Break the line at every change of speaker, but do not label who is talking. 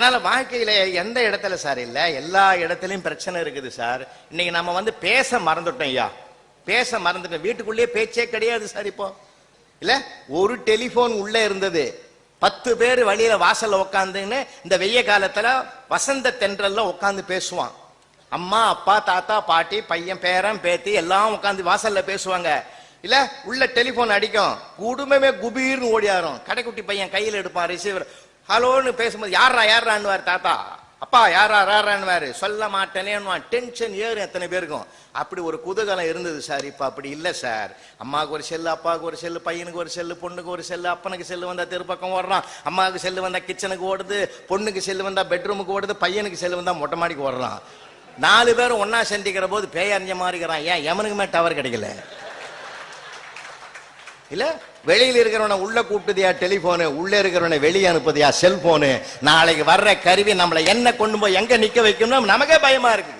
அதனால வாழ்க்கையில எந்த இடத்துல சார் இல்ல, எல்லா இடத்துலயும் பிரச்சனை இருக்குது சார். இன்னைக்கு நம்ம பேச மறந்துட்டோம் ஐயா, பேச மறந்துட்டோம். வீட்டுக்குள்ளேயே பேச்சே கிடையாது சார். இப்போ இல்ல, ஒரு டெலிபோன் உள்ள இருந்தது, 10 பேர் வழியில வாசல்ல உட்காந்துன்னு இந்த வெய்ய காலத்துல வசந்த தென்றல்ல உட்காந்து பேசுவான். அம்மா அப்பா தாத்தா பாட்டி பையன் பேரன் பேத்தி எல்லாம் உட்காந்து வாசல்ல பேசுவாங்க. இல்ல, உள்ள டெலிபோன் அடிக்கும், குடும்பமே குபீர்னு ஓடியாரும். கடைக்குட்டி பையன் கையில் எடுப்பான் ரிசீவர், ஹலோன்னு பேசும்போது யாரா யாரான்னுவார் தாத்தா, அப்பா யாரா யாரான்னுவாரு, சொல்ல மாட்டேனேன்னு டென்ஷன் ஏறும் எத்தனை பேருக்கும். அப்படி ஒரு குதூகலம் இருந்தது சார். இப்ப அப்படி இல்லை சார். அம்மாவுக்கு ஒரு செல்லு, அப்பாவுக்கு ஒரு செல்லு, பையனுக்கு ஒரு செல்லு, பொண்ணுக்கு ஒரு செல்லு. அப்பனுக்கு செல்லு வந்தா தெருப்பக்கம் ஓடுறான், அம்மாவுக்கு செல்லு வந்தா கிச்சனுக்கு ஓடுது, பொண்ணுக்கு செல்லு வந்தா பெட்ரூமுக்கு ஓடுது, பையனுக்கு செல்லு வந்தா மொட்டை மாடிக்கு ஓடுறான். 4 பேரும் ஒன்னா சந்திக்கிற போது பேயறிஞ்ச மாதிரிக்கிறான். ஏன் எவனுக்குமே டவர் கிடைக்கல? இல்ல, வெளியில இருக்கிறவனை உள்ள கூப்பிட்டுதியா டெலிபோனு, உள்ள இருக்கிறவனை வெளியே அனுப்புதியா செல்போனு. நாளைக்கு வர்ற கருவி நம்மளை என்ன கொண்டு போய் எங்க நிக்க வைக்கணும் நமக்கே பயமா இருக்கு.